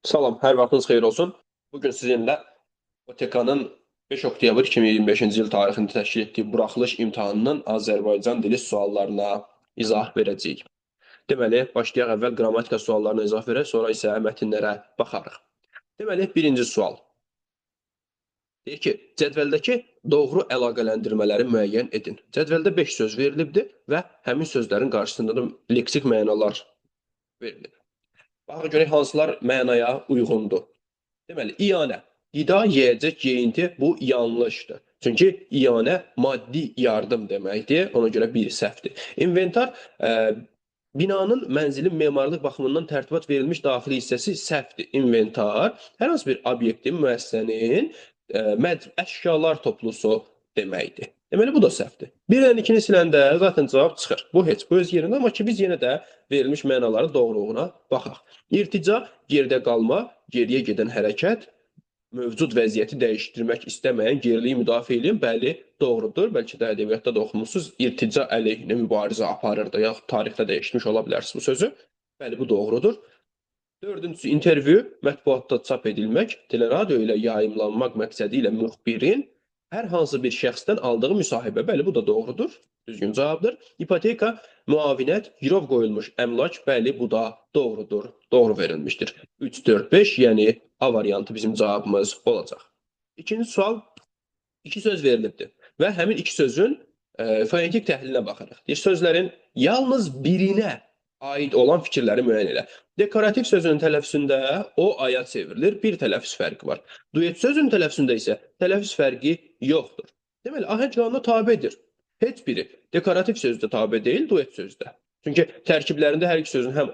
Salam, hər vaxtınız xeyir olsun. Bugün sizinlə OTK-nın 5 oktyabr 2025-ci il tarixində təşkil etdiyi buraxılış imtahanının Azərbaycan dili suallarına izah verəcəyik. Deməli, başlayaq əvvəl qrammatika suallarına izah verək, sonra isə mətnlərə baxarıq. Deməli, birinci sual. Deyir ki, cədvəldəki doğru əlaqələndirmələri müəyyən edin. Cədvəldə 5 söz verilibdir və həmin sözlərin qarşısında da leksik mənalar verilib. Baxın görək hansılar mənaya uyğundur. Deməli, iyanə, qida, yeyəcək, geyinti bu yanlışdır. Çünki iyanə maddi yardım deməkdir, ona görə biri səhvdir. İnventar, binanın mənzilin memarlıq baxımından tərtibat verilmiş daxili hissəsi səhvdir. İnventar, hər hansı bir obyektin, müəssisənin əşyalar toplusu deməkdir. Deməli, bu da səhvdir. 1-dən 2-ni siləndə zaten cavab çıxır. Bu heç, bu öz yerində, amma ki, biz yenə də verilmiş mənaların doğruluğuna baxaq. İrtica, geridə qalma, geriyə gedən hərəkət, mövcud vəziyyəti dəyişdirmək istəməyən, geriliyi müdafiə edən, bəli, doğrudur. Bəlkə də ədəbiyyatda da oxumusunuz, irtica əleyhinə mübarizə aparırdı, yaxud tarixdə dəyişmiş ola bilərsiniz bu sözü. Bəli, bu doğrudur. Dördüncüsü, intervyu, mətbuatda çap edilmək, teleradio ilə yayımlanmaq məqsədi ilə müxbirin hər hansı bir şəxsdən aldığı müsahibə. Bəli, bu da doğrudur. Düzgün cavabdır. İpoteka, müavinət, girov qoyulmuş əmlak. Bəli, bu da doğrudur. Doğru verilmişdir. 3, 4, 5, yəni A variantı bizim cavabımız olacaq. İkinci sual, 2 söz verilibdir və həmin 2 sözün fonetik təhlilinə baxırıq. Sözlərin yalnız birinə aid olan fikirləri müəyyən elə. Dekorativ sözünün tələffüzündə o aya çevrilir, bir tələffüz fərqi var. Duet sözünün tələffüzündə isə tələffüz fərqi yoxdur. Deməli, ahəng qanuna tabedir. Heç biri dekorativ sözdə tabe deyil, duet sözdə. Çünki tərkiblərində hər iki sözün həm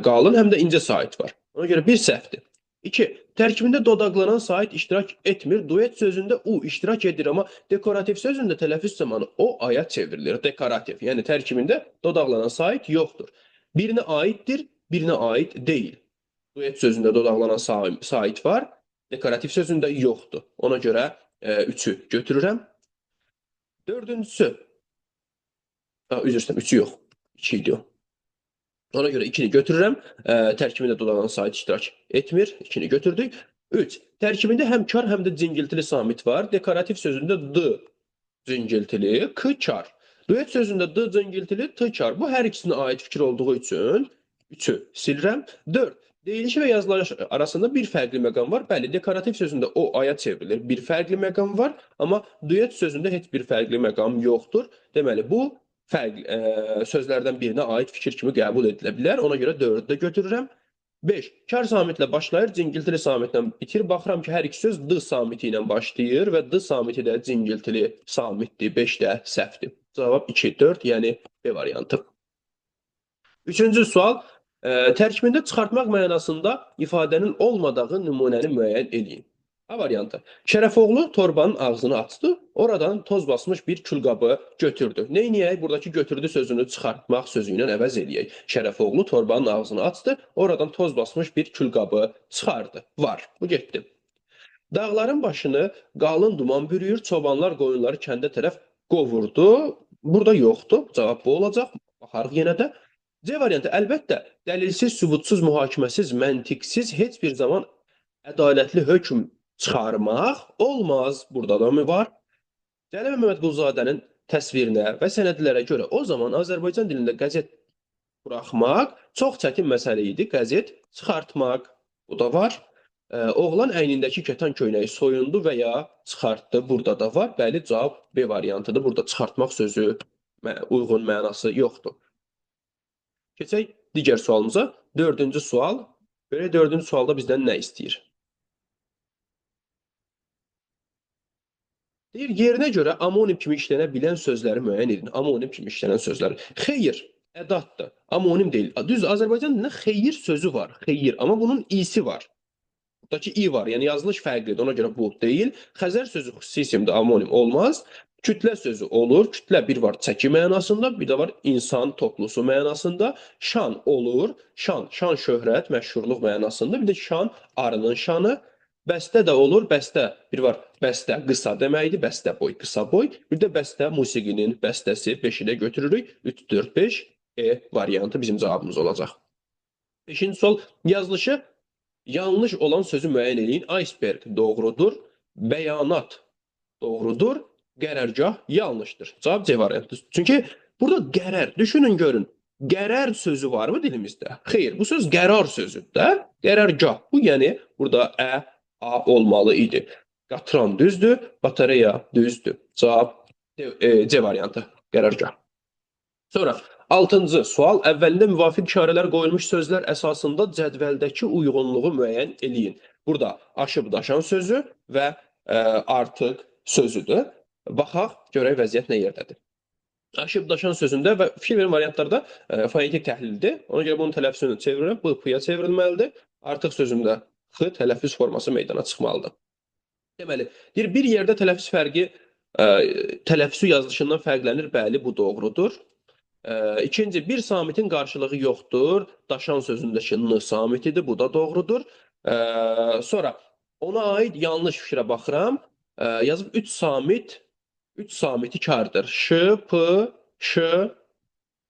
qalın, həm də incə sait var. Ona görə bir səhvdir. 2. Tərkibində dodaqlanan sait iştirak etmir. Duet sözündə u iştirak edir, amma dekorativ sözündə tələffüz zamanı o aya çevrilir. Dekorativ. Yəni tərkibində dodaqlanan sait yoxdur. Birinə aiddir, birinə aid deyil. Duet sözündə dodaqlanan sait var, dekorativ sözündə yoxdur. Ona görə 3-ü götürürəm. Dördüncüsü, üzr istəyirəm, 3-ü yox, 2 idi o. Ona görə 2-ni götürürəm. Tərkibində dodaqlanan sait iştirak etmir. 2-ni götürdük. 3. Tərkibində həm kar, həm də cingiltili samit var. Dekorativ sözündə d cingiltili, k kar. Duet sözündə d cingiltili, t kar. Bu hər ikisinə aid fikir olduğu üçün 3-ü silirəm. 4. Deyilişi və yazılış arasında bir fərqli məqam var. Bəli, dekorativ sözündə o aya çevrilir. Bir fərqli məqam var, amma duet sözündə heç bir fərqli məqam yoxdur. Deməli, bu sözlərdən birinə aid fikir kimi qəbul edilə bilər. Ona görə 4-ü də götürürəm. 5. Kar samitlə başlayır, cingiltili samitlə bitir. Baxıram ki, hər iki söz d samiti ilə başlayır və d samiti də cingiltili samitdir. 5 də səhvdir. Cavab 2, 4, yəni B variantı. Üçüncü sual. Tərkibində çıxartmaq mənasında ifadənin olmadığı nümunəni müəyyən edin. A variantı. Şərəfoğlu torbanın ağzını açdı, oradan toz basmış bir külqabı götürdü. Neyniyək? Buradakı götürdü sözünü çıxartmaq sözü ilə əvəz eləyək. Şərəfoğlu torbanın ağzını açdı, oradan toz basmış bir külqabı çıxardı. Var. Bu getdi. Dağların başını qalın duman bürüyür, çobanlar qoyunları kəndə tərəf qovurdu. Burada yoxdur. Cavab bu olacaq. Baxarıq yenə də. C variantı, əlbəttə, dəlilsiz, sübutsuz, mühakiməsiz, məntiqsiz heç bir zaman ədalətli hökm çıxarmaq olmaz. Burada da mı var? Cəlil Məmmədquluzadənin təsvirinə və sənədlərə görə o zaman Azərbaycan dilində qəzet buraxmaq çox çətin məsələ idi. Qəzet çıxartmaq. Bu da var. Oğlan əynindəki kətan köynəyi soyundu və ya çıxartdı. Burada da var. Bəli, cavab B variantıdır. Burada çıxartmaq sözü uyğun mənası yoxdur. Keçək digər sualımıza. Dördüncü sual. Görək dördüncü sualda bizdən nə istəyir? Deyir, yerinə görə amonim kimi işlənə bilən sözləri müəyyən edin. Amonim kimi işlənən sözləri. Xeyir, ədatdır. Amonim deyil. Düz Azərbaycan dilində xeyir sözü var. Xeyir, amma bunun i'si var. Buradakı i var, yəni yazılış fərqlidir. Ona görə bu deyil. Xəzər sözü xüsusi isimdə amonim olmaz. Kütlə sözü olur. Kütlə bir var çəki mənasında, bir də var insan toplusu mənasında. Şan olur. Şan, şan şöhrət, məşhurluq mənasında. Bir də şan, arının şanı. Bəstə də olur. Bəstə, bir var bəstə, qısa deməkdir. Bəstə boy, qısa boy. Bir də bəstə musiqinin bəstəsi. 5-i də götürürük. 3, 4, 5. E variantı bizim cavabımız olacaq. 5-ci sual, yazılışı Yanlış olan sözü müəyyən eləyin. Iceberg doğrudur. Bəyanat doğrudur. Qərargah yanlışdır. Cavab C variantı. Çünki burada qərar, düşünün görün. Qərar sözü varmı dilimizdə? Xeyr, bu söz qərar sözüdür də. Qərargah. Bu yəni burada a olmalı idi. Qatran düzdür, batareya düzdür. Cavab C variantı. Qərargah. Sonra 6-cı sual. Əvvəlində müvafiq işarələr qoyulmuş sözlər əsasında cədvəldəki uyğunluğu müəyyən eləyin. Burada aşıb daşan sözü və artıq sözüdür. Baxaq, görək vəziyyət nə yerdədir. Aşıb daşan sözündə və fikir verin variantlarda fonetik təhlildir. Ona görə bunun tələffüzünü çevirirəm. Bu p-ya çevrilməlidir. Artıq sözündə x tələffüz forması meydana çıxmalıdır. Deməli, bir yerdə tələffüz fərqi tələffüzü yazılışından fərqlənir. Bəli, bu doğrudur. İkinci, bir samitin qarşılığı yoxdur. Daşan sözündəki n samitidir. Bu da doğrudur. Sonra ona aid yanlış fikrə baxıram. Yazıb 3 samit ikardır. Ş, p, ş.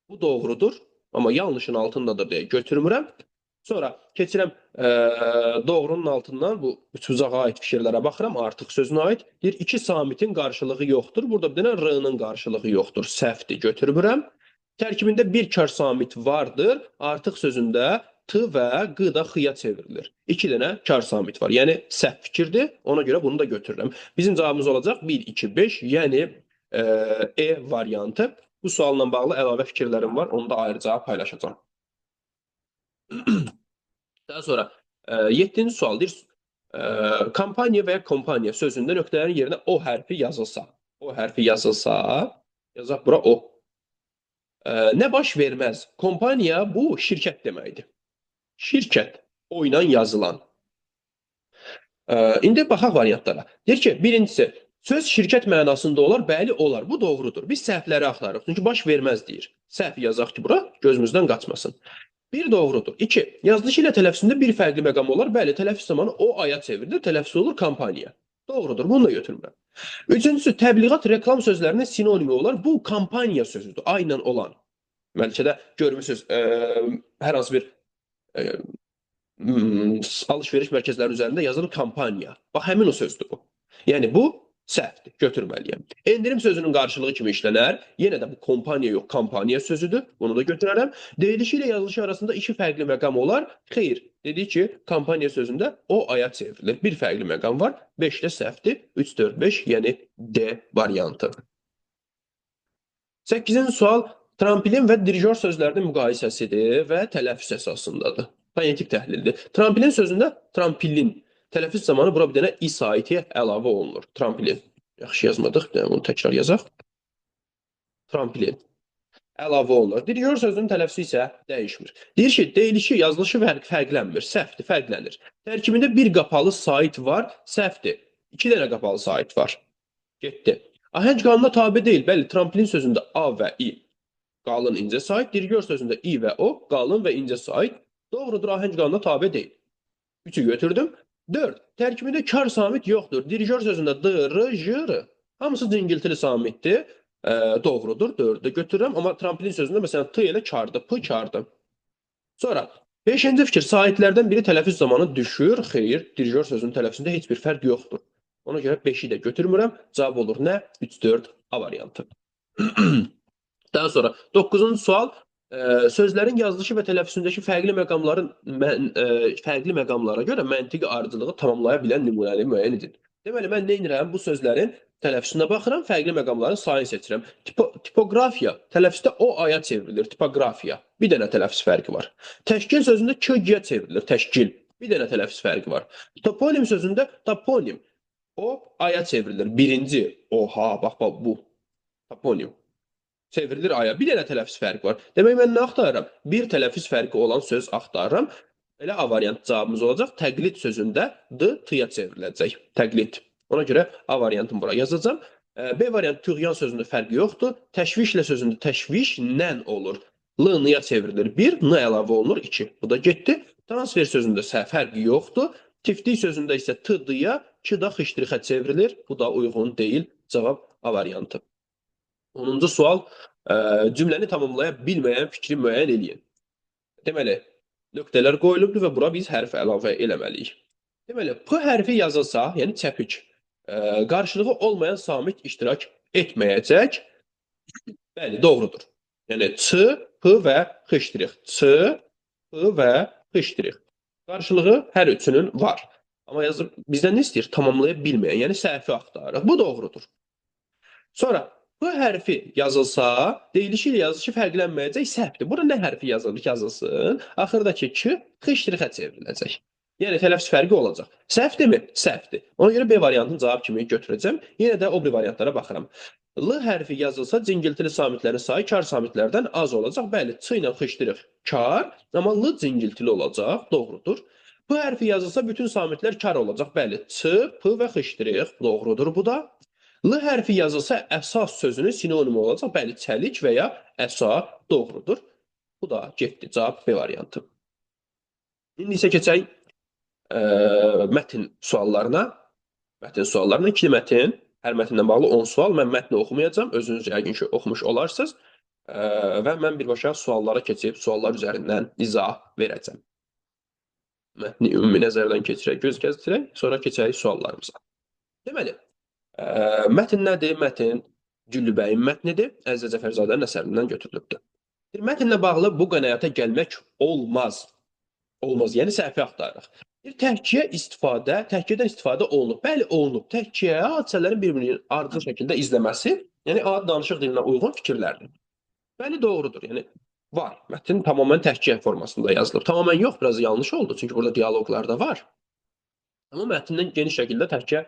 Bu doğrudur. Amma yanlışın altındadır deyə götürmürəm. Sonra keçirəm doğrunun altından bu üçbucağa aid fikirlərə baxıram. Artıq sözünə aid. Deyir, 2 samitin qarşılığı yoxdur. Burada bir dənə r-nın qarşılığı yoxdur. Səhvdir, götürmürəm. Tərkibində bir kar samit vardır. Artıq sözündə t və q da x-ya çevrilir. 2 dənə kar samit var. Yəni səhv fikirdir. Ona görə bunu da götürürəm. Bizim cavabımız olacaq 1, 2, 5. Yəni E variantı. Bu sualla bağlı əlavə fikirlərim var. Onu da ayrıca paylaşacağım. Daha sonra 7-ci sual deyir. Kampaniya və ya kompaniya sözündə nöqtələrin yerinə o hərfi yazılsa. O hərfi yazılsa, yazaq bura o. Nə baş verməz? Kompaniya bu şirkət deməkdir. Şirkət, o ilə yazılan. İndi baxaq variantlara. Deyir ki, birincisi, söz şirkət mənasında olar, bəli olar. Bu doğrudur. Biz səhvləri axtarırıq. Çünki baş verməz deyir. Səhv yazaq ki, bura gözümüzdən qaçmasın. Bir doğrudur. 2. Yazılışı ilə tələffüzündə bir fərqli məqam olar. Bəli, tələffüz zamanı o aya çevrilir. Tələffüz olur kampaniya. Doğrudur. Bunu da götürmürəm. Üçüncüsü, təbliğat, reklam sözlərinin sinonimi olar. Bu kampaniya sözüdür. Aynen olan. Bəlkə də görmüsünüz, hər hansı bir alış-veriş mərkəzləri üzərində yazılır kampaniya. Bax, həmin o sözdür bu. Yəni, bu səhvdir, götürməliyəm. Endirim sözünün qarşılığı kimi işlənər. Yenə də bu kompaniya yox, kampaniya sözüdür. Bunu da götürərəm. Deyilişi ilə yazılışı arasında 2 fərqli məqam olar. Xeyr, dedik ki, kampaniya sözündə o aya çevrilir. Bir fərqli məqam var. 5 də səhvdir. 3, 4, 5, yəni D variantı. 8-ci sual. Tramplin və dirijor sözlərinin müqayisəsidir və tələffüz əsasındadır. Fonetik təhlildir. Tramplin sözündə tramplin tələffüz zamanı bura bir dənə i saiti əlavə olunur. Tramplin. Yaxşı yazmadıq. Bunu təkrar yazaq. Tramplin. Əlavə olunur. Dirijor sözünün tələffüzü isə dəyişmir. Deyir ki, deyilişi, yazılışı fərqlənmir. Səhvdir, fərqlənir. Tərkibində bir qapalı sait var. Səhvdir. 2 dənə qapalı sait var. Getdi. Ahəng qanuna tabe deyil. Bəli, tramplin sözündə a və i qalın incə sait. Dirijor sözündə i və o qalın və incə sait. Doğrudur, ahəng qanuna tabe deyil. 3'ü götürdüm. 4. Tərkibində kar samit yoxdur. Dirijor sözündə d, r, j, r. Hamısı cingiltili samitdir. Doğrudur. 4'ü götürürəm. Amma tramplin sözündə məsələn t ilə kardır. P kardır. Sonra 5-ci fikir. Saitlərdən biri tələffüz zamanı düşür. Xeyr. Dirijor sözünün tələffüzündə heç bir fərq yoxdur. Ona görə 5'i də götürmürəm. Cavab olur nə? 3, 4 A variantı. Daha sonra 9-cu sual. Sözlərin yazılışı və tələffüzündəki fərqli məqamlara görə məntiqi ardıcılığı tamamlaya bilən nümunəni müəyyən edin. Deməli, mən nə edirəm? Bu sözlərin tələffüzünə baxıram, fərqli məqamların sayını seçirəm. Tipografiya, tələffüzdə o aya çevrilir, tipografiya. Bir dənə tələffüz fərqi var. Təşkil sözündə k-yə çevrilir, təşkil. Bir dənə tələffüz fərqi var. Toponim sözündə toponim. O aya çevrilir. Birinci, oha, bax, bu. Toponim. Çevrilir aya. Bir dənə tələffüz fərqi var. Demək, mən nə axtarıram? Bir tələffüz fərqi olan söz axtarıram. Elə A variant cavabımız olacaq. Təqlid sözündə d, t-ya çevriləcək. Təqlid. Ona görə A variantını bura yazacağım. B variant tüğyan sözündə fərqi yoxdur. Təşvişlə sözündə təşviş nən olur. L, n-ya çevrilir 1, n əlavə olunur 2. Bu da getdi. Transfer sözündə fərqi yoxdur. Tiftik sözündə isə t, d-ya, k da xıştrixə çevrilir. Bu da uyğun deyil. Cavab A variantı. 10-cu sual, cümləni tamamlaya bilməyən fikri müəyyən eləyin. Deməli, Nöqtələr qoyulubdur və bura biz hərf əlavə eləməliyik. Deməli, P hərfi yazılsa, yəni çəpik, qarşılığı olmayan samit iştirak etməyəcək. Bəli, doğrudur. Yəni Ç, P və X-. Ç, P və X. Qarşılığı hər üçünün var. Amma yazıb bizdən nə istəyir? Tamamlaya bilməyən, yəni səhvi axtarırıq. Bu doğrudur. Sonra bu hərfi yazılsa, deyilişi ilə yazılışı fərqlənməyəcək, səhvdir. Burada nə hərfi yazılır, yazılsın? Axırdakı K X-ə çevriləcək. Yəni tələffüz fərqi olacaq. Səhvdirmi? Səhvdir. Ona görə B variantını cavab kimi götürəcəm. Yenə də o biri variantlara baxıram. L hərfi yazılsa, cingiltili samitlərin sayı kar samitlərdən az olacaq. Bəli, Ç ilə X kar, amma L cingiltili olacaq. Doğrudur. P hərfi yazılsa, bütün samitlər kar olacaq. Bəli, Ç, P və X. Doğrudur bu da. L hərfi yazılsa, əsas sözünün sinonimi olacaq. Bəli, çəlik və ya əsa doğrudur. Bu da getdi. Cavab B variantı. İndi isə keçək mətn suallarına. Mətn suallarına ikili mətn. Hər mətnlə bağlı 10 sual. Mən mətni oxumayacağam. Özünüz yəqin ki, oxumuş olarsınız. Və mən birbaşa suallara keçib, suallar üzərindən izah verəcəm. Mətni ümumi nəzərdən keçirək, göz gəzdirək, sonra keçək suallarımıza. Deməli, mətn nədir? Mətn Güllübəyin mətnidir. Əziz Cəfərzadənin əsərindən götürülübdür. Mətnlə bağlı bu qənaətə gəlmək olmaz. Olmaz, yəni səhvi axtarırıq. Təhkiyədən istifadə olunub. Bəli, olunub. Təhkiyə hadisələrin bir-birinin ardıcıl şəkildə izləməsi, yəni adi danışıq dilinə uyğun fikirlərdir. Bəli, doğrudur. Yəni var. Mətn tamamilə təhkiyə formasında yazılıb. Tamamilə yox, biraz yanlış oldu. Çünki burada dialoqlar da var. Amma mətndən geniş şəkildə təhkiyə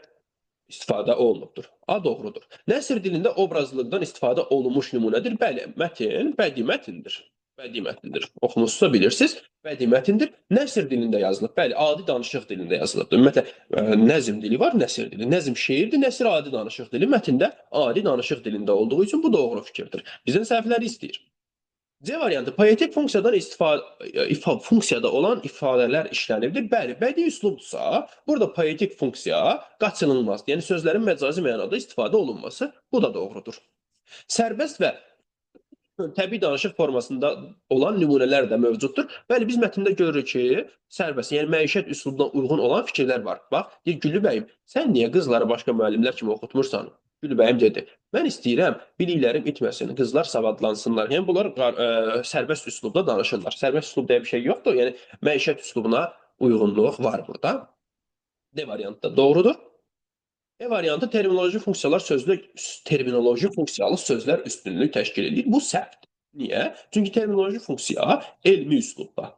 istifadə olunubdur. A doğrudur. Nəsr dilində obrazlılıqdan istifadə olunmuş nümunədir. Bəli, mətn bədii mətndir. Bədii mətndir. Oxumusunuzsa bilirsiniz, bədii mətndir. Nəsr dilində yazılıb. Bəli, adi danışıq dilində yazılıbdır. Ümumiyyətlə, nəzm dili var, nəsr dili. Nəzm şeirdir, nəsr adi danışıq dili. Mətndə adi danışıq dilində olduğu üçün bu doğru fikirdir. Bizdən səhvləri istəyir. C variantı, poetik funksiyada olan ifadələr işlənibdir. Bəli, bədii üslubdursa, burada poetik funksiya qaçınılmazdır. Yəni, sözlərin məcazi mənada istifadə olunması, bu da doğrudur. Sərbəst və təbii danışıq formasında olan nümunələr də mövcuddur. Bəli, biz mətndə görürük ki, sərbəst, yəni məişət üslubuna uyğun olan fikirlər var. Bax, deyir, Güllübəyim, sən niyə qızları başqa müəllimlər kimi oxutmursan? Güllübəyim dedi, mən istəyirəm biliklərim itməsin, qızlar savadlansınlar. Yəni, bunlar sərbəst üslubda danışırlar. Sərbəst üslub deyə bir şey yoxdur. Yəni, məişət üslubuna uyğunluq var burada. D variantı da doğrudur. E variantı terminoloji funksiyalı sözlər üstünlük təşkil edir. Bu səhvdir. Niyə? Çünki terminoloji funksiya elmi üslubda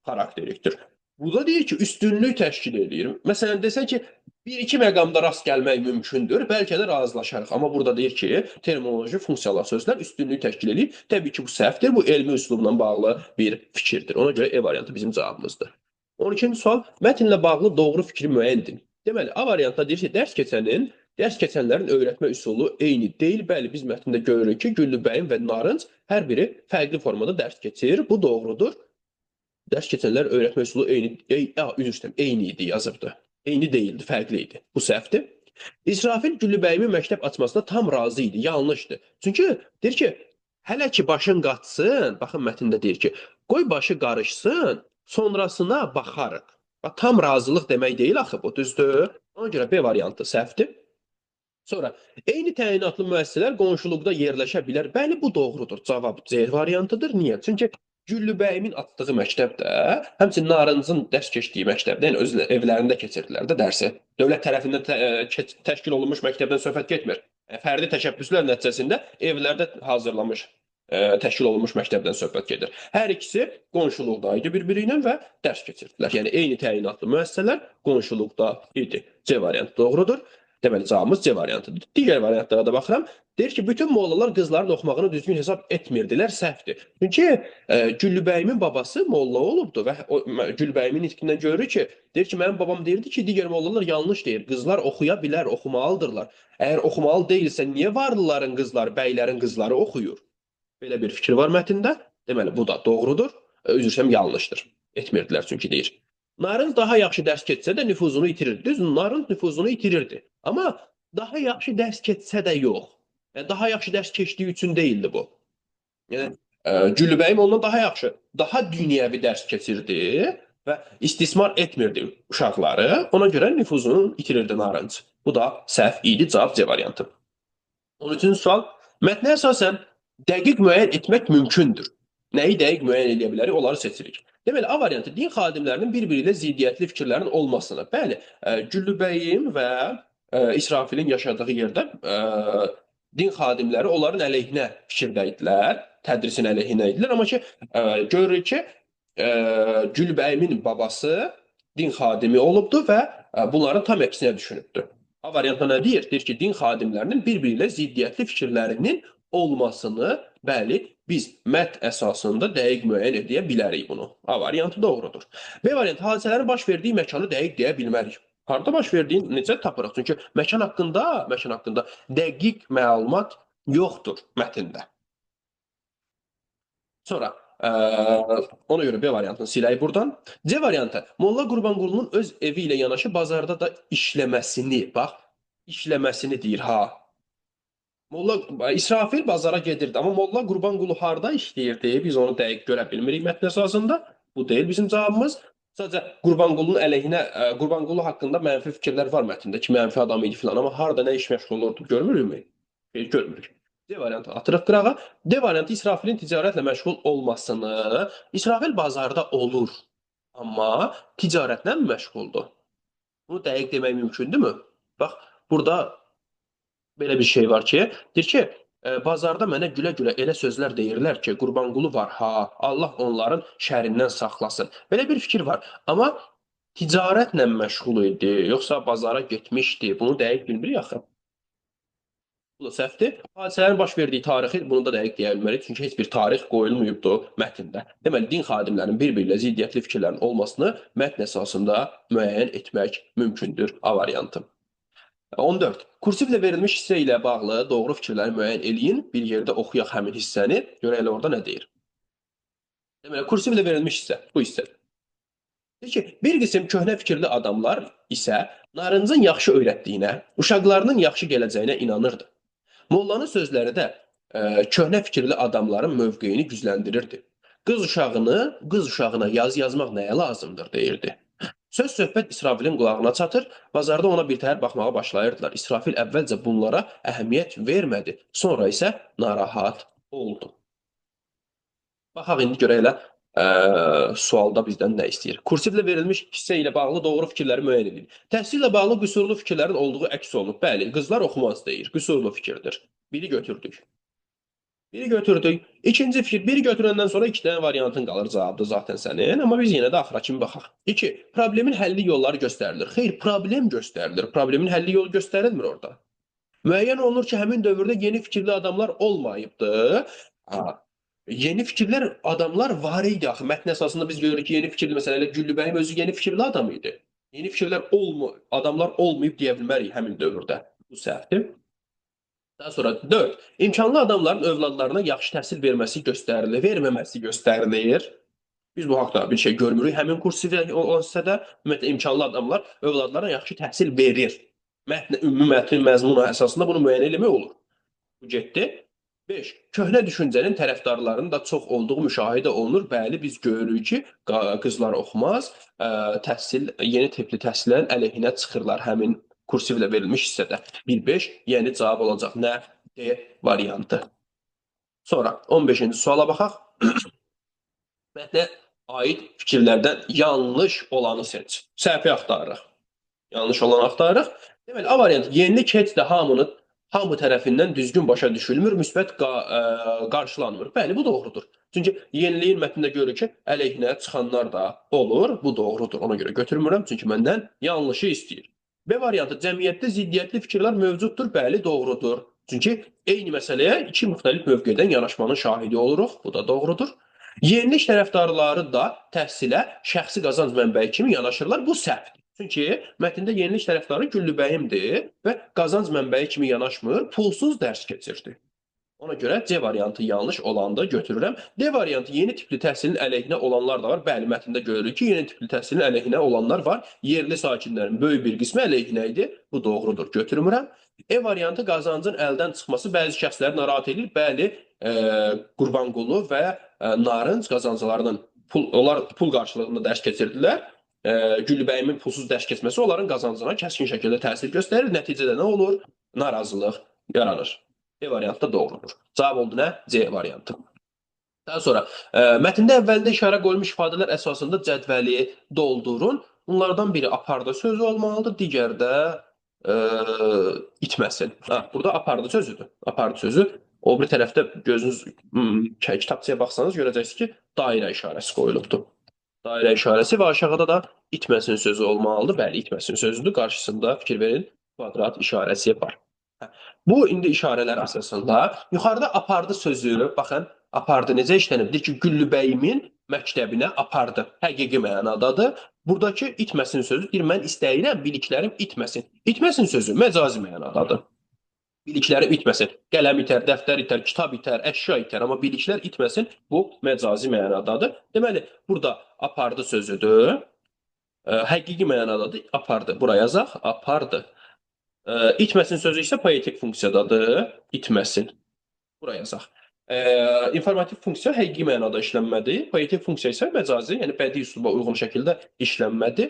xarakterikdir. Burada deyir ki, üstünlük təşkil edir. Məsələn, desən ki, bir-iki məqamda rast gəlmək mümkündür, bəlkə də razılaşarıq. Amma burada deyir ki, terminoloji funksiyalı sözlər üstünlük təşkil edir. Təbii ki, bu səhvdir. Bu elmi üslubla bağlı bir fikirdir. Ona görə E variantı bizim cavabımızdır. 12-ci sual, mətnlə bağlı doğru fikri müəyyən edin. Deməli, A variantda deyir ki, dərs keçənlərin öyrətmə üsulu eyni deyil. Bəli, biz mətndə görürük ki, Güllübəyin və Narınc hər biri fərqli formada dərs keçir. Bu doğrudur. Dərs keçənlərin öyrətmə üsulu eyni idi yazıbdı. Eyni deyildi, fərqli idi. Bu səhvdir. İsrafil Güllübəyimin məktəb açmasına tam razı idi, yanlışdır. Çünki deyir ki, hələ ki başın qaçsın, baxın mətndə deyir ki, qoy başı qarışsın, sonrasına baxarıq. Tam razılıq demək deyil axı bu, düzdür? Ona görə B variantı səhvdir. Sonra, eyni təyinatlı müəssisələr qonşuluqda yerləşə bilər. Bəli, bu doğrudur. Cavab C variantıdır. Niyə? Çünki Güllübəyimin atdığı məktəbdə, həmçinin Narıncın dərs keçdiyi məktəbdə, yəni öz evlərində keçirdilər də dərsi. Dövlət tərəfindən təşkil olunmuş məktəbdən söhbət getmir. Fərdi təşəbbüslər nəticəsində evlərdə hazırlanmış təşkil olunmuş məktəbdən söhbət gedir. Hər ikisi qonşuluqda idi bir-biri ilə və dərs keçirdilər. Yəni, eyni təyinatlı müəssisələr qonşuluqda idi. C variantı doğrudur. Deməli, cavabımız C variantıdır. Digər variantlara da baxıram. Deyir ki, bütün mollalar qızların oxumağını düzgün hesab etmirdilər, səhvdir. Çünki Güllübəyimin babası molla olubdur və Güllübəyimin nitqindən görürük ki, deyir ki, mənim babam deyirdi ki, digər mollalar yanlış deyir. Qızlar oxuya bilər, oxumalıdırlar. Əgər oxumalı deyilsə, niyə varlıların qızları, bəylərin qızları oxuyur? Belə bir fikir var mətndə. Deməli, bu da doğrudur. Üzr istəyirəm, yanlışdır. Etmirdilər çünki deyir. Narınc daha yaxşı dərs keçsə də nüfuzunu itirirdi. Düzdür, Narınc nüfuzunu itirirdi. Amma daha yaxşı dərs keçsə də yox. Yəni, daha yaxşı dərs keçdiyi üçün deyildi bu. Yəni, Güllübəyim ondan daha yaxşı, daha dünyəvi dərs keçirdi və istismar etmirdi uşaqları. Ona görə nüfuzunu itirirdi Narınc. Bu da səhv idi, cavab C variantı. 13-cü sual. Mətnə əsasən dəqiq müəyyən etmək mümkündür. Nəyi dəqiq müəyyən edə bilərik, onları seçirik. Deməli, A variantı din xadimlərinin bir-biri ilə ziddiyyətli fikirlərin olmasını. Bəli, Güllübəyin və İsrafilin yaşadığı yerdə din xadimləri onların əleyhinə fikirdə idilər, tədrisin əleyhinə idilər. Amma ki, görürük ki, Gülbəyimin babası din xadimi olubdu və bunların tam əksinə düşünübdür. A variantda nə deyir? Deyir ki, din xadimlərinin bir-biri ilə ziddiyyətli fikirlərinin olmasını, bəli, biz mət əsasında dəqiq müəyyən edə bilərik bunu. A variantı doğrudur. B variantı hadisələrin baş verdiyi məkanı dəqiq deyə bilmərik. Harda baş verdiyini necə tapırıq? Çünki məkan haqqında dəqiq məlumat yoxdur mətndə. Sonra ona görə B variantını silək buradan. C variantı. Molla Qurbanqulunun öz evi ilə yanaşı bazarda da işləməsini, bax, işləməsini deyir ha. İsrafil bazara gedirdi, amma Molla Qurbanqulu harda işləyirdi? Biz onu dəqiq görə bilmirik mətn əsasında. Bu deyil bizim cavabımız. Sadəcə Qurbanqulunun əleyhinə, Qurbanqulu haqqında mənfi fikirlər var mətndə ki, mənfi adam idi filan, amma harda nə iş məşğul olurdu görmürükmü? Görmürük. D variantı atırıq qırağa. D variantı İsrafilin ticarətlə məşğul olmasını. İsrafil bazarda olur, amma ticarətlə məşğuldur. Bunu dəqiq demək mümkündürmü? Bax, burada belə bir şey var ki, deyir ki, bazarda mənə gülə-gülə elə sözlər deyirlər ki, Qurbanqulu var, ha, Allah onların şərindən saxlasın. Belə bir fikir var. Amma ticarətlə məşğul idi, yoxsa bazara getmişdi, bunu dəqiq bilmirik axı. Bu da səhvdir. Hadisələrin baş verdiyi tarixi bunu da dəqiq deyə bilmərik, çünki heç bir tarix qoyulmayıbdı mətndə. Deməli, din xadimlərinin bir-biri ilə ziddiyyətli fikirlərin olmasını mətn əsasında müəyyən etmək mümkündür. A variantı. 14. Kursivlə verilmiş hissə ilə bağlı doğru fikirləri müəyyən eləyin. Bir yerdə oxuyaq həmin hissəni. Görək elə orada nə deyir. Deməli, kursivlə verilmiş hissə bu hissədir. Deyir ki, bir qism köhnə fikirli adamlar isə Narıncın yaxşı öyrətdiyinə, uşaqlarının yaxşı gələcəyinə inanırdı. Mollanın sözləri də köhnə fikirli adamların mövqeyini gücləndirirdi. Qız uşağına yazmaq nəyə lazımdır deyirdi. Söz söhbət İsrafilin qulağına çatır, bazarda ona birtəhər baxmağa başlayırdılar. İsrafil əvvəlcə bunlara əhəmiyyət vermədi, sonra isə narahat oldu. Baxaq indi görək elə sualda bizdən nə istəyir. Kursivlə verilmiş hissə ilə bağlı doğru fikirləri müəyyən edin. Təhsillə bağlı qüsurlu fikirlərin olduğu əks olunub. Bəli, qızlar oxumaz deyir, qüsurlu fikirdir. Biri götürdük. İkinci fikir, biri götürəndən sonra iki dənə variantın qalır cavabda zaten sənin. Amma biz yenə də axıra kimi baxaq. 2. Problemin həlli yolları göstərilir. Xeyr, problem göstərilir. Problemin həlli yolu göstərilmir orada. Müəyyən olunur ki, həmin dövrdə yeni fikirli adamlar olmayıbdı. Yeni fikirlər adamlar var idi axı. Mətn əsasında biz görürük ki, yeni fikirli, məsələn, elə Güllübəyim özü yeni fikirli adam idi. Yeni fikirlər adamlar olmayıb deyə bilmərik həmin dövrdə. Bu səhvdir. Daha sonra 4. İmkanlı adamların övladlarına yaxşı təhsil verməsi göstərilir, verməməsi göstərilir. Biz bu haqda bir şey görmürük. Həmin kursivdə o hissədə ümumiyyətlə imkanlı adamlar övladlarına yaxşı təhsil verir. Ümumi mətn məzmunu əsasında bunu müəyyən eləmək olur. Bu getdi. 5. Köhnə düşüncənin tərəfdarlarının da çox olduğu müşahidə olunur. Bəli, biz görürük ki, qızlar oxumaz, yeni tipli təhsillərin əleyhinə çıxırlar həmin kursivlə verilmiş hissədə. 1-5, yəni cavab olacaq nə? D variantı. Sonra 15-ci suala baxaq. Mətnə aid fikirlərdən yanlış olanı seç. Səhvi axtarırıq. Yanlış olanı axtarırıq. Deməli, A variantı. Yenilik heç də hamı tərəfindən düzgün başa düşülmür, müsbət qarşılanmır. Bəli, bu doğrudur. Çünki yeniliyin mətnində görürük ki, əleyhinə çıxanlar da olur. Bu doğrudur. Ona görə götürmürəm, çünki məndən yanlışı istəyir. B variantı. Cəmiyyətdə ziddiyyətli fikirlər mövcuddur. Bəli, doğrudur. Çünki eyni məsələyə iki müxtəlif mövqedən yanaşmanın şahidi oluruq. Bu da doğrudur. Yenilik tərəfdarları da təhsilə şəxsi qazanc mənbəyi kimi yanaşırlar. Bu səhvdir. Çünki mətndə yenilik tərəfdarı Güllübəyimdir və qazanc mənbəyi kimi yanaşmır, pulsuz dərs keçirdi. Ona görə C variantı yanlış olanda götürürəm. D variantı yeni tipli təhsilin əleyhinə olanlar da var. Bəli, mətndə görürük ki, yeni tipli təhsilin əleyhinə olanlar var. Yerli sakinlərin böyük bir qismi əleyhinə idi. Bu doğrudur, götürmürəm. E variantı qazancın əldən çıxması bəzi şəxsləri narahat edir. Bəli, Qurbanqulu və Narınc qazanclarının onlar pul qarşılığında dərs keçirdilər. Güllübəyimin pulsuz dərs keçməsi onların qazancına kəskin şəkildə təsir göstərir. Nəticədə nə olur? Narazılıq yaranır. E variantı da doğrudur. Cavab oldu nə? C variantı. Daha sonra mətndə əvvəlində işarə qoyulmuş ifadələr əsasında cədvəli doldurun. Bunlardan biri apardı sözü olmalıdır, digəri də itməsin. Burada apardı sözüdür. Apardı sözü. O bir tərəfdə gözünüz kitabçaya baxsanız görəcəksiniz ki, dairə işarəsi qoyulubdur. Dairə işarəsi və aşağıda da itməsin sözü olmalıdır. Bəli, itməsin sözüdür. Qarşısında fikir verin, kvadrat işarəsi var. Bu indi işarələr əsasında yuxarıda apardı sözü, baxın, apardı necə işlənib? Deyir ki, Güllübəyimin məktəbinə apardı. Həqiqi mənadadır. Buradakı itməsin sözü deyir, mən istəyirəm biliklərim itməsin. İtməsin sözü məcazi mənadadır. Biliklərim itməsin. Qələm itər, dəftər itər, kitab itər, əşya itər, amma biliklər itməsin. Bu məcazi mənadadır. Deməli, burada apardı sözüdür. Həqiqi mənadadır. Apardı. Bura yazaq. Apardı. İtməsin sözü isə poetik funksiyadadır. İtməsin. Bura yazaq. İnformativ funksiya həqiqi mənada işlənmədir. Poetik funksiya isə məcazi, yəni bədii üsluba uyğun şəkildə işlənmədir.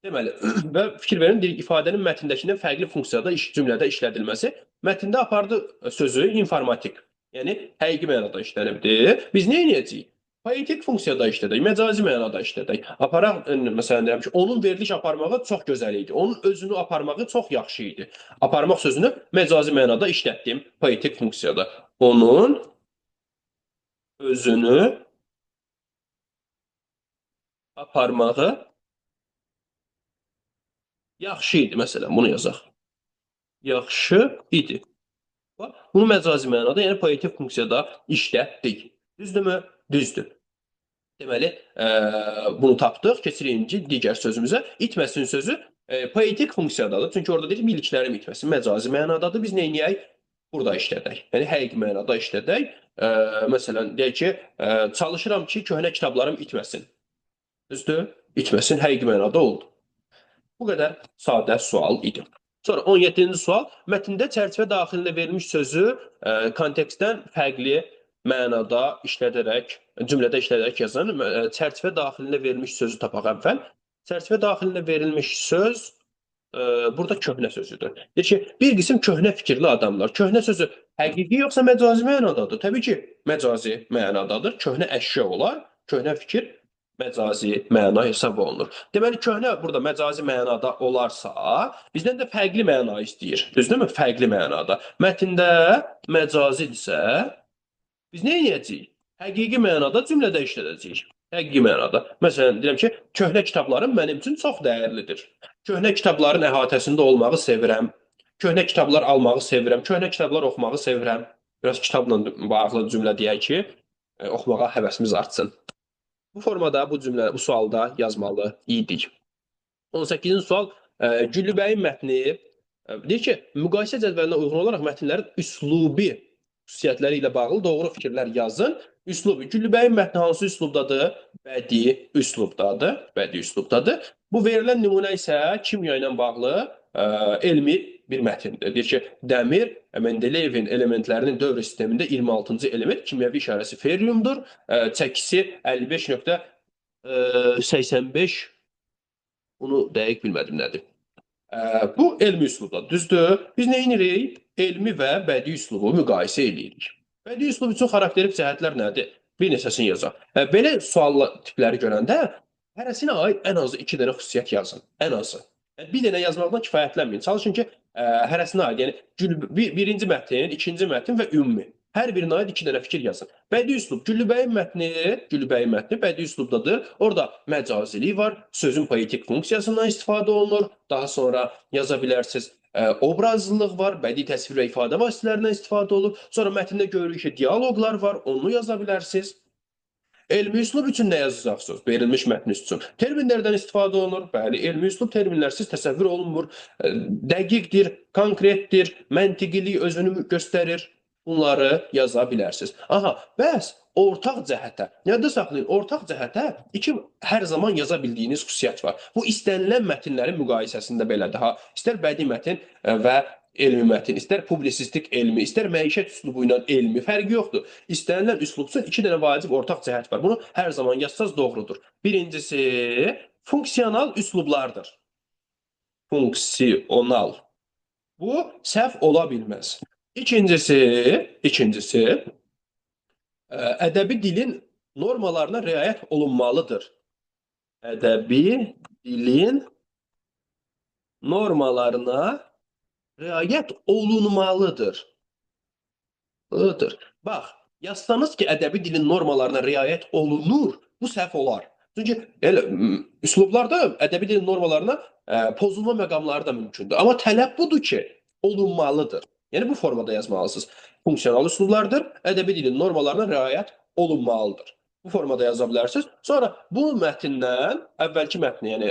Deməli, və fikir verin, deyir, ifadənin mətndəkindən fərqli funksiyada cümlədə işlədilməsi. Mətndə apardı sözü informatik, yəni həqiqi mənada işlənibdir. Biz nə edəcəyik? Poetik funksiyada işlədək, məcazi mənada işlədək. Aparaq, məsələn deyirəm ki, onun veriliş aparmağı çox gözəl idi. Onun özünü aparmağı çox yaxşı idi. Aparmaq sözünü məcazi mənada işlətdim poetik funksiyada. Onun özünü aparmağı yaxşı idi, məsələn, bunu yazaq. Yaxşı idi. Bunu məcazi mənada, yəni poetik funksiyada işlətdik. Düzdürmü? Düzdür. Deməli, bunu tapdıq. Keçirik digər sözümüzə. İtməsin sözü poetik funksiyadadır. Çünki orada deyir, biliklərim itməsin. Məcazi mənadadır. Biz neyniyək? Burada işlədək. Yəni, həqiqi mənada işlədək. Məsələn, deyək ki, çalışıram ki, köhnə kitablarım itməsin. Düzdür? İtməsin, həqiqi mənada oldu. Bu qədər sadə sual idi. Sonra 17-ci sual. Mətndə çərçivə daxilində verilmiş sözü kontekstdən fərqli mənada işlədərək, cümlədə işlədərək yazın. Çərçivə daxilində verilmiş sözü tapaq əvvəl. Çərçivə daxilində verilmiş söz burada köhnə sözüdür. Deyir ki, bir qism köhnə fikirli adamlar. Köhnə sözü həqiqi yoxsa məcazi mənadadır? Təbii ki, məcazi mənadadır. Köhnə əşya olar, köhnə fikir məcazi məna hesab olunur. Deməli, köhnə burada məcazi mənada olarsa, bizdən də fərqli məna istəyir. Düzdürmü? Fərqli mənada. Mətndə məcazidirsə, biz nə edəcəyik? Həqiqi mənada cümlədə işlədəcəyik. Həqiqi mənada. Məsələn, deyirəm ki, köhnə kitablarım mənim üçün çox dəyərlidir. Köhnə kitabların əhatəsində olmağı sevirəm. Köhnə kitablar almağı sevirəm. Köhnə kitablar oxumağı sevirəm. Biraz kitabla bağlı cümlə deyək ki, oxumağa həvəsimiz artsın. Bu formada, bu cümlə, bu sualda yazmalı idik. 18-ci sual, Güllübəyin mətni deyir ki, müqayisə cədvəlinə uyğun olaraq mətnlərin üslubi xüsusiyyətləri ilə bağlı doğru fikirlər yazın. Üslub, Güllübəyin mətni hansı üslubdadır? Bədii üslubdadır. Bədii üslubdadır. Bu verilən nümunə isə kimya ilə bağlı elmi bir mətindir. Deyir ki, dəmir Mendeleyevin elementlərinin dövr sistemində 26-cı element kimyəvi işarəsi feryumdur. Çəkisi 55.85, bunu dəqiq bilmədim nədir. Bu elmi üslubda düzdür. Biz nə edirik? Elmi və bədii üslubu müqayisə edirik. Bədii üslub üçün xarakterik cəhətlər nədir? Bir neçəsini yazaq. Belə sual tipləri görəndə hərəsinə aid ən azı 2 dənə xüsusiyyət yazın. Ən azı. Bir dənə yazmaqdan kifayətlənməyin. Çalışın ki, hərəsinə aid, yəni birinci mətn, ikinci mətn və ümumi. Hər birinə aid 2 dənə fikir yazın. Bədii üslub, Güllübəyin mətni bədii üslubdadır. Orada məcazilik var, sözün poetik funksiyasından istifadə olunur. Daha sonra yaza bilərsiniz, obrazlılıq var, bədii təsvir və ifadə vasitələrindən istifadə olunur. Sonra mətndə görürük ki, dialoqlar var, onu yaza bilərsiniz. Elmi üslub üçün nə yazacaqsınız? Verilmiş mətn üçün. Terminlərdən istifadə olunur. Bəli, elmi üslub terminlərsiz təsəvvür olunmur. Dəqiqdir, konkretdir, məntiqilik özünü göstərir. Bunları yaza bilərsiniz. Aha, bəs ortaq cəhətə. Yadda saxlayın, ortaq cəhətə hər zaman yaza bildiyiniz xüsusiyyət var. Bu istənilən mətnlərin müqayisəsində belədir. Ha, istər bədii mətn və elmi mətn, istər publisistik elmi, istər məişət üslubu ilə elmi, fərqi yoxdur. İstənilən üslub üçün iki dənə vacib ortaq cəhət var. Bunu hər zaman yazsaz doğrudur. Birincisi, funksional üslublardır. Funksional. Bu səhv ola bilməz. İkincisi, ədəbi dilin normalarına riayət olunmalıdır. Ədəbi dilin normalarına riayət olunmalıdır. Bax, yazsanız ki, ədəbi dilin normalarına riayət olunur, bu səhv olar. Çünki elə üslublarda ədəbi dilin normalarına pozulma məqamları da mümkündür. Amma tələb budur ki, olunmalıdır. Yəni bu formada yazmalısınız. Funksional üslublardır, ədəbi dilin normalarına riayət olunmalıdır. Bu formada yaza bilərsiniz. Sonra bu mətndən əvvəlki mətni, yəni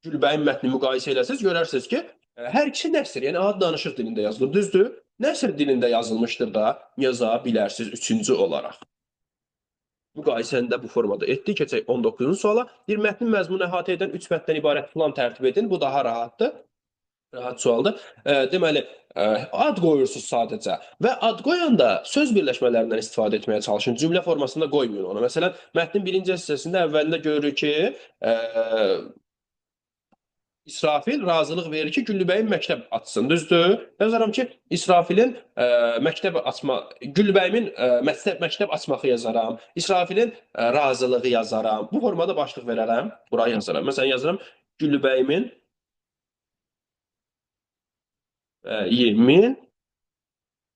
Gülbəyin mətni müqayisə eləsiniz, görərsiniz ki, hər ikisi nəsr, yəni adi danışıq dilində yazılıb, düzdür? Nəsr dilində yazılmışdır da yaza bilərsiniz üçüncü olaraq. Müqayisəni də bu formada etdik. Keçək 19-cu suala. Bir mətnin məzmunu əhatə edən 3 mətndən ibarət plan tərtib edin. Bu daha rahatdır. Rahat sualdır. Deməli, ad qoyursunuz sadəcə və ad qoyanda söz birləşmələrindən istifadə etməyə çalışın. Cümlə formasında qoymayın onu. Məsələn, mətnin birinci hissəsində əvvəlində görürük ki, İsrafil razılıq verir ki, Güllübəyin məktəb açsın, düzdür? Yazaram ki, İsrafilin Güllübəyimin məktəb açmağı yazaram. İsrafilin razılığı yazaram. Bu formada başlıq verərəm, buraya yazaram. Məsələn, yazaram Güllübəyimin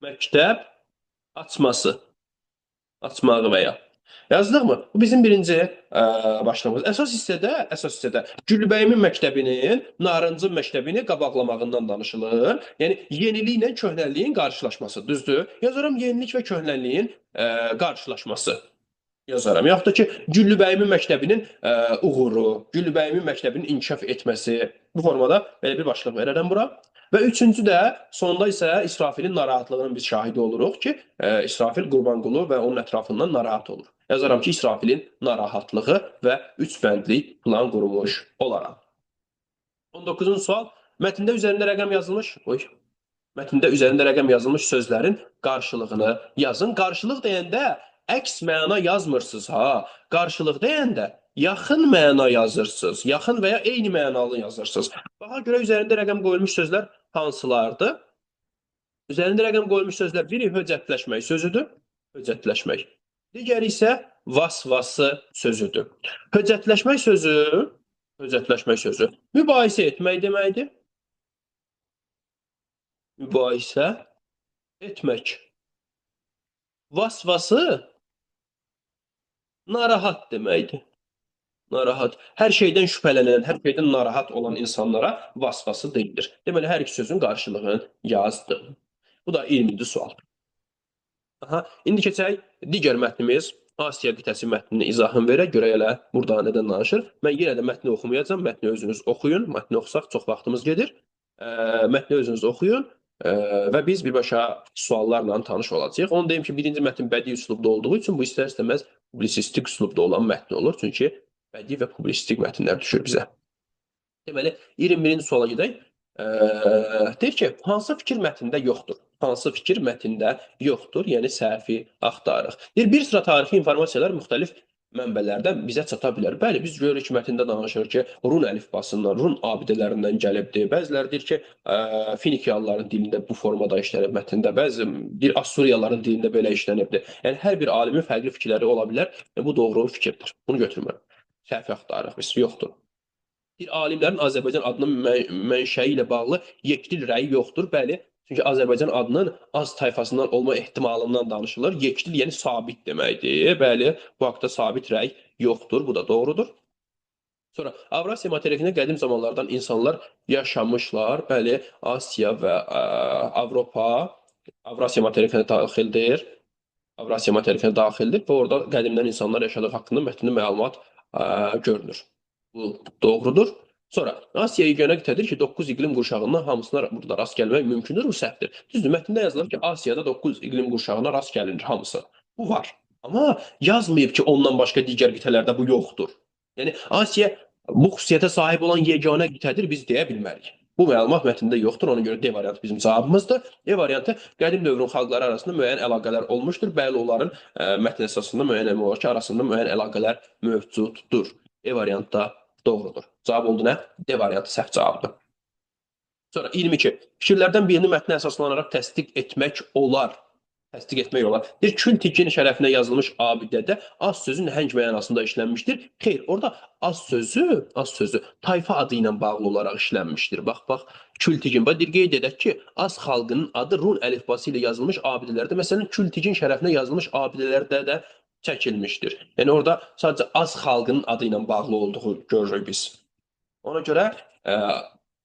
məktəb açmağı və ya. Yazdıq mı? Bu bizim birinci başlığımız. Əsas hissədə Gülbəyimin məktəbinin Narıncın məktəbini qabaqlamağından danışılır. Yəni, yeniliklə köhnəliyin qarşılaşması, düzdür? Yazaram yenilik və köhnəliyin qarşılaşması. Yazaram. Yaxud da ki, Güllübəyimin məktəbinin uğuru, Güllübəyimin məktəbinin inkişaf etməsi. Bu formada belə bir başlıq verərəm bura. Və üçüncü də, sonunda isə İsrafilin narahatlığının biz şahidi oluruq ki, İsrafil Qurbanqulu və onun ətrafından narahat olur. Yazaram ki, İsrafilin narahatlığı və 3 bəndlik plan qurmuş olaram. 19-cu sual. Mətndə üzərində rəqəm yazılmış. Mətndə üzərində rəqəm yazılmış sözlərin qarşılığını yazın. Qarşılıq deyəndə əks məna yazmırsınız, ha. Qarşılıq deyəndə yaxın məna yazırsınız. Yaxın və ya eyni mənalı yazırsınız. Baxa görə üzərində rəqəm qoyulmuş sözlər hansılardır? Üzərində rəqəm qoyulmuş sözlər biri höccətləşmək sözüdür. Höccətləşmək. Digəri isə vasvası sözüdür. Höccətləşmək sözü mübahisə etmək deməkdir. Mübahisə etmək. Vasvası narahat deməkdir. Narahat. Hər şeydən şübhələnən, hər şeydən narahat olan insanlara vasvası deyilir. Deməli, hər iki sözün qarşılığını yazdım. Bu da 20-ci sual. İndi keçək digər mətnimiz. Asiya qitəsi mətnini izahını verək, görək elə burada nədən danışır. Mən yenə də mətni oxumayacağım, mətni özünüz oxuyun. Mətni oxusaq çox vaxtımız gedir. Mətni özünüz oxuyun və biz birbaşa suallarla tanış olacağıq. Onu deyim ki, birinci mətn bədii üslubda olduğu üçün bu istər-istəməz publisistik üslubda olan mətn olur. Çünki bədii və publisistik mətnlər düşür bizə. Deməli, 21-ci suala gedək. Deyir ki, hansı fikir mətndə yoxdur? Hansı fikir mətndə yoxdur? Yəni, səhvi axtarıq. Bir sıra tarixi informasiyalar müxtəlif mənbələrdən bizə çata bilər. Bəli, biz görürük ki, mətndə danışır ki, Run əlifbasından, Run abidələrindən gəlibdir. Bəziləri deyir ki, Finikiyalıların dilində bu formada işlənib mətndə, bəzi Assuriyalıların dilində belə işlənibdir. Yəni, hər bir alimin fərqli fikirləri ola bilər. Bu doğru fikirdir. Bunu götürmürəm. Səhvi axtarıq, biz yoxdur. Alimlərin Azərbaycan adının mənşəyi ilə bağlı yekdil rəyi yoxdur. Bəli, çünki Azərbaycan adının az tayfasından olma ehtimalından danışılır. Yekdil, yəni sabit deməkdir. Bəli, bu haqda sabit rəy yoxdur. Bu da doğrudur. Sonra, Avrasiya materikində qədim zamanlardan insanlar yaşamışlar. Bəli, Asiya və Avropa Avrasiya materikinə daxildir. Avrasiya materikinə daxildir və orada qədimdən insanlar yaşadığı haqqında mətndə məlumat görünür. Bu doğrudur. Sonra Asiya yeganə qitədir ki, 9 iqlim qurşağından hamısına burada rast gəlmək mümkündür, bu səhvdir. Düzdür, mətndə yazılır ki, Asiyada 9 iqlim qurşağına rast gəlinir hamısı. Bu var. Amma yazmayıb ki, ondan başqa digər qitələrdə bu yoxdur. Yəni Asiya bu xüsusiyyətə sahib olan yeganə qitədir biz deyə bilmərik. Bu məlumat mətndə yoxdur, ona görə D variantı bizim cavabımızdır. E variantı qədim dövrün xalqları arasında müəyyən əlaqələr olmuşdur. Bəli, onların mətn əsasında müəyyən əmək olar ki, arasında müəyyən əlaqələr mövcuddur. E variantı da doğrudur. Cavab oldu nə? D variantı səhv cavabdır. Sonra 22. Fikirlərdən birini mətnə əsaslanaraq təsdiq etmək olar. Təsdiq etmək olar. Bir kül tikin şərəfinə yazılmış abidədə az sözü nəhəng mənasında işlənmişdir. Xeyr, orada az sözü tayfa adı ilə bağlı olaraq işlənmişdir. Bax, kül tikin. Bax, qeyd edək ki, az xalqının adı run əlifbası ilə yazılmış abidələrdə, məsələn, kül tikin şərəfinə yazılmış abidələrdə də çəkilmişdir. Yəni orada sadəcə az xalqının adı ilə bağlı olduğu görürük biz. Ona görə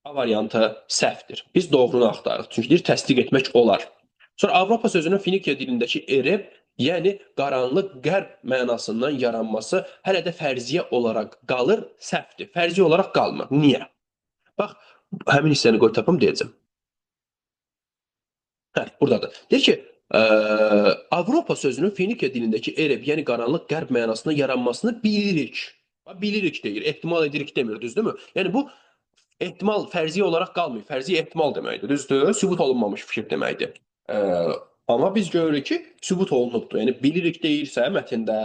A variantı səhvdir. Biz doğrunu axtarırıq. Çünki deyir təsdiq etmək olar. Sonra Avropa sözünün Finikiya dilindəki ereb, yəni qaranlıq qərb mənasından yaranması hələ də fərziyyə olaraq qalır, səhvdir. Fərziyyə olaraq qalmır. Niyə? Bax, həmin hissəni qoy tapım deyəcəm. Buradadır. Deyir ki, Avropa sözünün Finikiya dilindəki ereb, yəni qaranlıq qərb mənasından yaranmasını bilirik. Bilirik deyir, ehtimal edirik demir, düzdürmü? Yəni bu ehtimal fərziyyə olaraq qalmır. Fərziyyə ehtimal deməkdir, düzdür? Sübut olunmamış fikir deməkdir. Amma biz görürük ki, sübut olunubdur. Yəni bilirik deyirsə mətndə,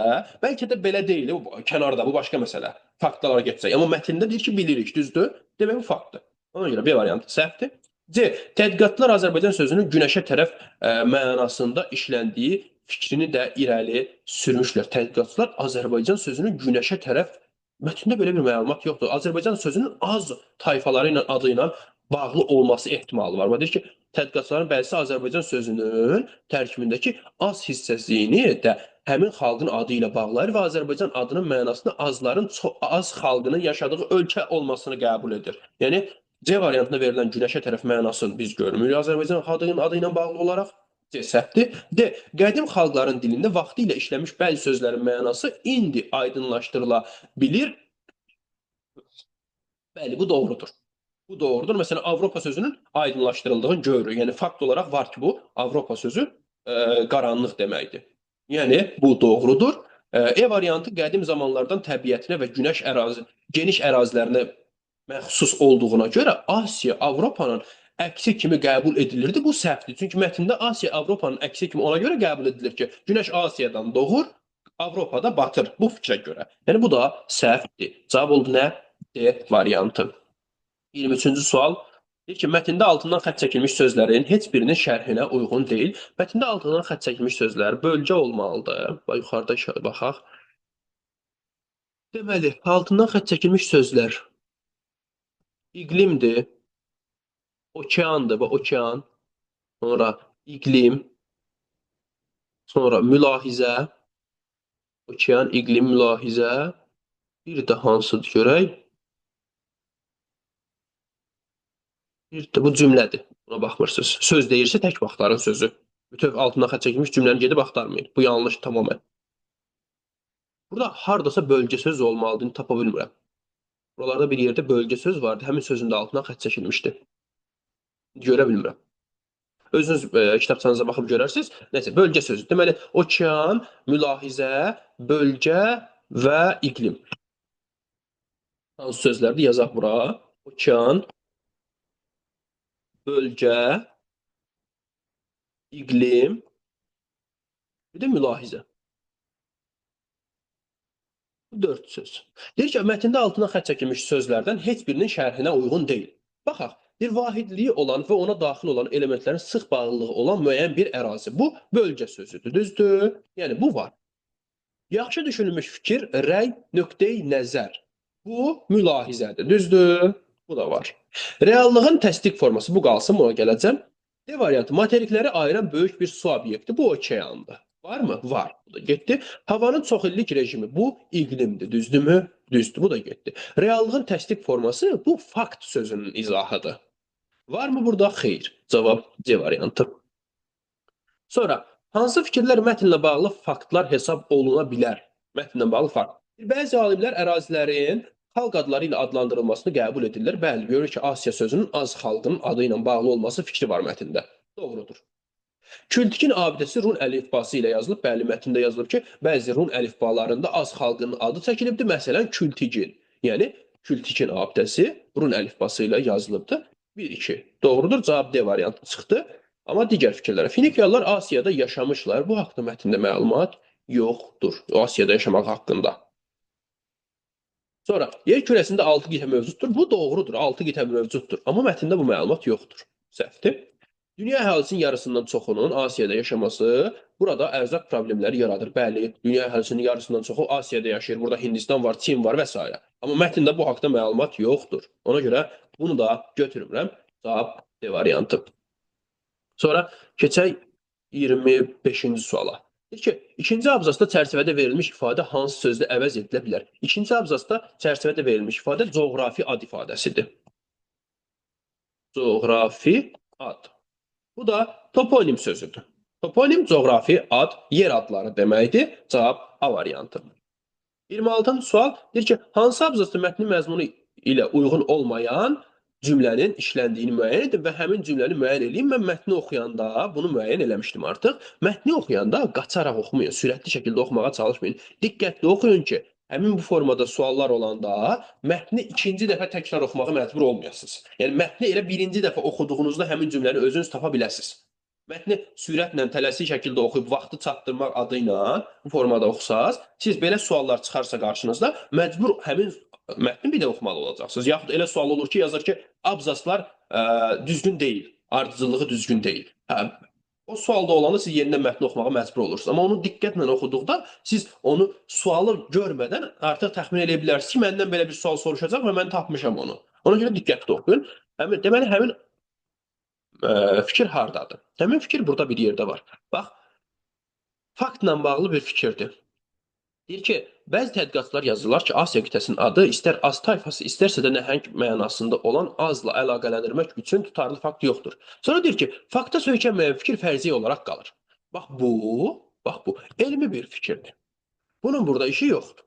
bəlkə də belə deyil, bu kənarda, bu başqa məsələ. Faktlara getsək. Amma mətndə deyir ki, bilirik, düzdür? Demək bu faktdır. Ona görə B variantı səhvdir. C. Tədqiqatçılar Azərbaycan sözünün günəşə tərəf mənasında işləndiyi fikrini də irəli sürmüşlər. Tədqiqatçılar Azərbaycan sözünün günəşə tərəf mətndə belə bir məlumat yoxdur. Azərbaycan sözünün az tayfaları ilə adı ilə bağlı olması ehtimalı var. Deyir ki, tədqiqatçıların bəzisi Azərbaycan sözünün tərkibindəki az hissəsini də həmin xalqın adı ilə bağlayır və Azərbaycan adının mənasını az xalqının yaşadığı ölkə olmasını qəbul edir. Yəni C variantında verilən günəşə tərəf mənasını biz görmürük Azərbaycan xalqının adı ilə bağlı olaraq. C səhvdir. D. Qədim xalqların dilində vaxtı ilə işləmiş bəzi sözlərin mənası indi aydınlaşdırıla bilir. Bəli, bu doğrudur. Bu doğrudur. Məsələn, Avropa sözünün aydınlaşdırıldığını görürük. Yəni fakt olaraq var ki, bu Avropa sözü qaranlıq deməkdir. Yəni bu doğrudur. E variantı qədim zamanlardan təbiətinə və geniş ərazilərinə məxsus olduğuna görə Asiya Avropanın əksi kimi qəbul edilirdi. Bu səhvdir. Çünki mətndə Asiya Avropanın əksi kimi ona görə qəbul edilir ki, Günəş Asiyadan doğur, Avropada batır. Bu fikrə görə. Yəni bu da səhvdir. Cavab oldu nə? D variantı. 23-cü sual. Deyir ki, mətndə altından xətt çəkilmiş sözlərin heç birinin şərhinə uyğun deyil. Mətndə altından xətt çəkilmiş sözlər bölgə olmalıdır. Yuxarıda baxaq. Deməli, altından xətt çəkilmiş sözlər iqlimdir, okeandır, və okean, sonra iqlim, sonra mülahizə, okean, iqlim, mülahizə, bir də hansıdır görək? Bir də bu cümlədir, buna baxmırsınız. Söz deyirsə tək vaxtların sözü. Bütöv altından xətt çəkilmiş cümləni gedib axtarmayın. Bu yanlış tamamən. Burada hardasa bölgə söz olmalıdır, tapa bilmirəm. Buralarda bir yerdə bölgə söz vardı, həmin sözün də altından xətt çəkilmişdi. Görə bilmirəm. Özünüz kitabçanıza baxıb görərsiniz. Nəsə, bölgə sözü. Deməli, okean, mülahizə, bölgə və iqlim. Hansı sözlərdir? Yazaq bura. Okean, bölgə, iqlim, bir də mülahizə. Bu 4 söz. Deyir ki, mətndə altına xətt çəkilmiş sözlərdən heç birinin şərhinə uyğun deyil. Baxaq, bir vahidliyi olan və ona daxil olan elementlərin sıx bağlılığı olan müəyyən bir ərazi. Bu, bölgə sözüdür, düzdür? Yəni, bu var. Yaxşı düşünülmüş fikir, rəy, nöqtəyi nəzər. Bu, mülahizədir, düzdür? Bu da var. Reallığın təsdiq forması, bu qalsın, buna gələcəm. D variantı, materikləri ayıran böyük bir su obyekti, bu okeandır. Varmı? Var. Bu da getdi. Havanın çoxillik rejimi, bu iqlimdir, düzdürmü? Düzdür, bu da getdi. Reallığın təsdiq forması, bu fakt sözünün izahıdır. Varmı burada? Xeyr. Cavab C variantı. Sonra, hansı fikirlər mətnlə bağlı faktlar hesab oluna bilər? Mətnlə bağlı fakt. Bəzi alimlər ərazilərin xalq adları ilə adlandırılmasını qəbul edirlər. Bəli, görür ki, Asiya sözünün az xalqının adı ilə bağlı olması fikri var mətndə. Doğrudur. Kültikin abidəsi run əlifbası ilə yazılıb. Bəli, mətndə yazılıb ki, bəzi run əlifbalarında az xalqının adı çəkilibdir. Məsələn, Kültigin. Yəni, Kültikin abidəsi run əlifbası ilə yazılıbdır. 1-2. Doğrudur, cavab D variantı çıxdı. Amma digər fikirlərə. Finikiyalılar Asiyada yaşamışlar. Bu haqda mətndə məlumat yoxdur. Asiyada yaşamaq haqqında. Sonra, yer kürəsində 6 qitə mövcuddur. Bu doğrudur, 6 qitə mövcuddur. Amma mətndə bu məlumat yoxdur. Səhvdir. Dünya əhalisinin yarısından çoxunun Asiyada yaşaması burada ərzaq problemləri yaradır. Bəli, dünya əhalisinin yarısından çoxu Asiyada yaşayır. Burada Hindistan var, Çin var və s. Amma mətndə bu haqda məlumat yoxdur. Ona görə bunu da götürmürəm. Cavab D variantı. Sonra keçək 25-ci suala. Deyir ki, ikinci abzasda çərçivədə verilmiş ifadə hansı sözlə əvəz edilə bilər? İkinci abzasda çərçivədə verilmiş ifadə coğrafi ad ifadəsidir. Coğrafi ad. Bu da toponim sözüdür. Toponim coğrafi ad, yer adları deməkdir. Cavab A variantı. 26-cı sual deyir ki, hansı abzasda mətnin məzmunu ilə uyğun olmayan cümlənin işləndiyini müəyyən edin və həmin cümləni müəyyən edin. Mən mətni oxuyanda bunu müəyyən eləmişdim artıq. Mətni oxuyanda qaçaraq oxumayın, sürətli şəkildə oxumağa çalışmayın. Diqqətli oxuyun ki, həmin bu formada suallar olanda mətni ikinci dəfə təkrar oxumağa məcbur olmayasınız. Yəni, mətni elə birinci dəfə oxuduğunuzda həmin cümləni özünüz tapa biləsiniz. Mətni sürətlə, tələsik şəkildə oxuyub vaxtı çatdırmaq adı ilə bu formada oxusaz, siz belə suallar çıxarsa qarşınızda məcbur həmin mətni bir də oxumalı olacaqsınız. Yaxud elə sual olur ki, yazır ki, abzaslar düzgün deyil, ardıcıllığı düzgün deyil. O sualda olanda siz yenidən mətni oxumağa məcbur olursunuz. Amma onu diqqətlə oxuduqda siz onu sualı görmədən artıq təxmin edə bilərsiniz ki, məndən belə bir sual soruşacaq və mən tapmışam onu. Ona görə diqqətli oxuyun. Deməli, həmin fikir hardadır? Həmin fikir burada bir yerdə var. Bax, faktla bağlı bir fikirdir. Deyir ki, bəzi tədqiqatçılar yazırlar ki, Asiya qitəsinin adı istər az tayfası, istərsə də nəhəng mənasında olan azla əlaqələndirmək üçün tutarlı fakt yoxdur. Sonra deyir ki, fakta söykənməyən fikir fərziyə olaraq qalır. Bax bu elmi bir fikirdir. Bunun burada işi yoxdur.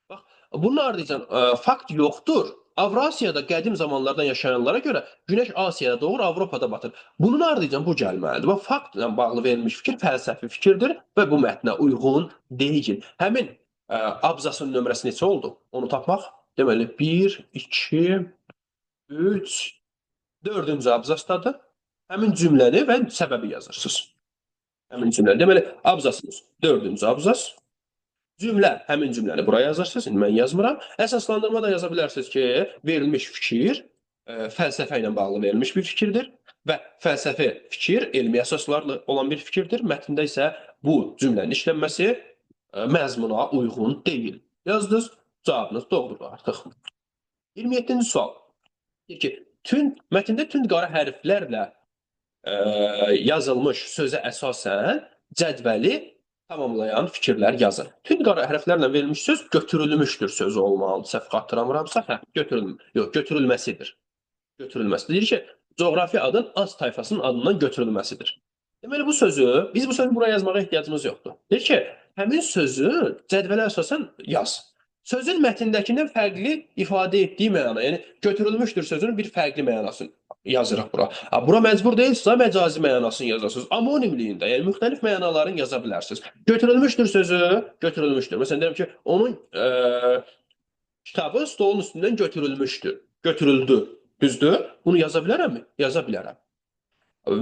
Bax, bunun ardınca fakt yoxdur. Avrasiyada qədim zamanlardan yaşayanlara görə Günəş Asiyada doğur, Avropada batır. Bunun ardınca bu gəlməlidir. Bax, faktla bağlı verilmiş fikir fəlsəfi fikirdir və bu mətnə uyğun deyil. Həmin abzasın nömrəsi neçə oldu? Onu tapmaq. Deməli, 1, 2, 3, 4-cü abzasdadır. Həmin cümləni və səbəbi yazırsınız. Həmin cümləni. Deməli, abzasınız 4-cü abzas. Cümlə, həmin cümləni buraya yazırsınız, mən yazmıram. Əsaslandırma da yaza bilərsiniz ki, verilmiş fikir fəlsəfə ilə bağlı verilmiş bir fikirdir və fəlsəfi fikir elmi əsaslarla olan bir fikirdir. Mətndə isə bu cümlənin işlənməsi məzmuna uyğun deyil. Yazdınız, cavabınız doğrudur artıq. 27-ci sual. Deyir ki, mətndə tünd qara hərflərlə yazılmış sözə əsasən cədvəli tamamlayan fikirlər yazın. Tünd qara hərflərlə verilmiş söz götürülmüşdür sözü olmalıdır. Səhv xatırlamıramsa, götürülməsidir. Götürülməsidir. Deyir ki, coğrafi adın az tayfasının adından götürülməsidir. Deməli, biz bu sözü buraya yazmağa ehtiyacımız yoxdur. Deyir ki, həmin sözü cədvələ əsasən yaz. Sözün mətndəkindən fərqli ifadə etdiyi məna, yəni götürülmüşdür sözünün bir fərqli mənasını yazırıq bura. Bura məcbur deyilsizsə, məcazi mənasını yazırsınız. Amonimliyində, yəni müxtəlif mənalarını yaza bilərsiniz. Götürülmüşdür sözü, götürülmüşdür. Məsələn, deyirəm ki, onun kitabı stolun üstündən götürülmüşdür, götürüldü. Düzdür? Bunu yaza bilərəmmi? Yaza bilərəm.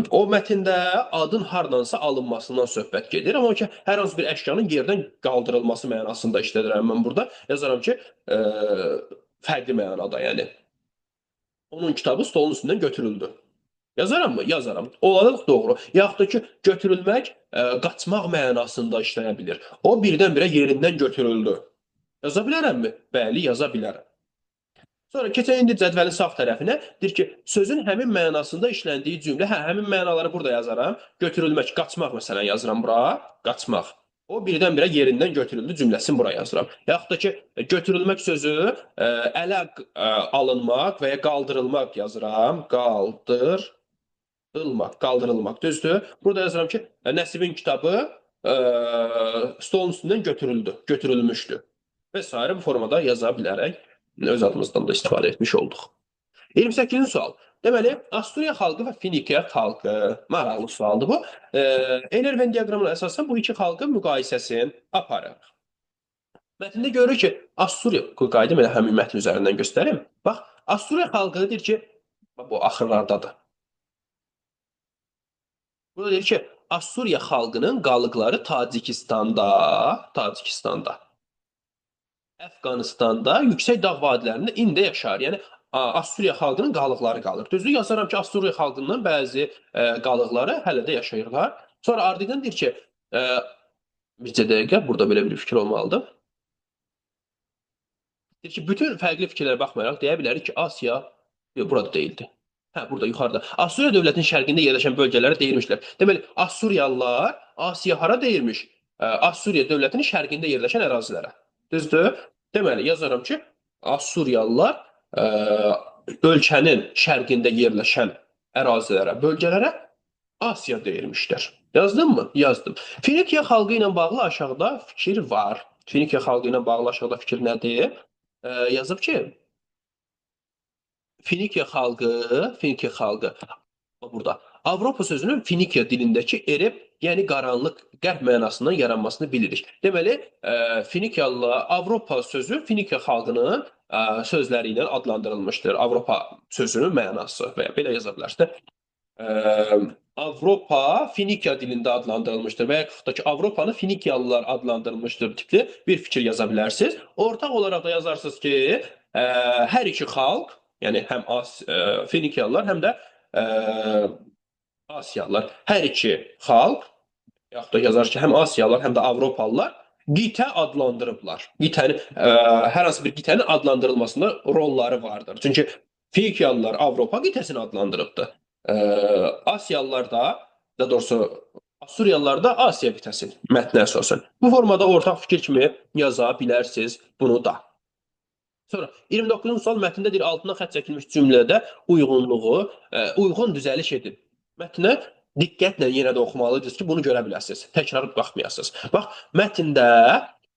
O mətndə adın hardansa alınmasından söhbət gedir. Amma ki, hər hansı bir əşyanın yerdən qaldırılması mənasında işlədirəm mən burada. Yazaram ki, fərqli mənada, yəni. Onun kitabı stolun üstündən götürüldü. Yazaram mı? Yazaram. Olaraq doğru. Yaxud da ki, götürülmək, qaçmaq mənasında işləyə bilir. O, birdən-birə yerindən götürüldü. Yaza bilərəmmi? Bəli, yaza bilərəm. Sonra keçək indi cədvəlin sağ tərəfinə. Deyir ki, sözün həmin mənasında işləndiyi cümlə, həmin mənaları burada yazaram. Götürülmək, qaçmaq məsələn yazıram bura. Qaçmaq. O birdən-birə yerindən götürüldü cümləsini bura yazıram. Yaxud da ki, götürülmək sözü ələ alınmaq və ya qaldırılmaq yazıram. Qaldırılmaq. Düzdür? Burada yazıram ki, Nəsibin kitabı stolun üstündən götürülmüşdür. Və s. bu formada yaza bilərək. öz adımızdan da istifadə etmiş olduq. 28-ci sual. Deməli, Asturiya xalqı və Finikiya xalqı. Maraqlı sualdır bu. Eyler-Venn diaqramına əsasən bu iki xalqın müqayisəsini aparırıq. Mətndə görürük ki, Asturiya, qayıdım elə həmin mətn üzərindən göstərim. Bax, Asturiya xalqı deyir ki, bu axırlardadır. Burada deyir ki, Asturiya xalqının qalıqları Tacikistanda, Əfqanistanda, yüksək dağ vadilərində indi yaşar. Yəni Asturiya xalqının qalıqları qalır. Düzdür, yazaram ki, Asturiya xalqının bəzi qalıqları hələ də yaşayırlar. Sonra ardından deyir ki, bircə dəqiqə, burada belə bir fikir olmalıdır. Deyir ki, bütün fərqli fikirlərə baxmayaraq deyə bilərik ki, Asiya burada deyildi. Hə, burada yuxarıda. Assuriya dövlətinin şərqində yerləşən bölgələrə deyirmişlər. Deməli, Assuriyalılar Asiya hara deyirmiş? Assuriya dövlətinin şərqində yerləşən ərazilərə. Düzdür? Deməli, yazaram ki, Assuriyalılar ölkənin şərqində yerləşən ərazilərə, bölgələrə Asiya deyirmişlər. Yazdın mı? Yazdım. Finikiya xalqı ilə bağlı aşağıda fikir var. Finikiya xalqı ilə bağlı aşağıda fikir nədir? Yazıb ki, Finikiya xalqı burada. Avropa sözünün Finikiya dilindəki ereb, yəni qaranlıq, qərb mənasından yaranmasını bilirik. Deməli, Finikiyalılar, Avropa sözü Finikiya xalqının sözləri ilə adlandırılmışdır. Avropa sözünün mənası və ya belə yaza bilərsiniz. Avropa Finikiya dilində adlandırılmışdır və yaxud da ki, Avropanı Finikiyalılar adlandırılmışdır tipli bir fikir yaza bilərsiniz. Ortaq olaraq da yazarsınız ki, hər iki xalq, yəni həm Finikiyalılar, həm də Asiyalılar, hər iki xalq, yaxud da yazar ki, həm Asiyalılar, həm də Avropalılar qitə adlandırıblar. Qitəni, hər hansı bir qitənin adlandırılmasında rolları vardır. Çünki Finikiyalılar Avropa qitəsini adlandırıbdır. Asiyalılar da, daha doğrusu Assuriyalılar da Asiya qitəsi mətnə əsasən. Bu formada ortaq fikir kimi yaza bilərsiniz bunu da. Sonra 29-cu sual mətndə deyir, altından xətt çəkilmiş cümlədə uyğun düzəliş edin. Mətnə diqqətlə yenə də oxumalısınız ki, bunu görə biləsiniz. Təkrar baxmayasınız. Bax, mətndə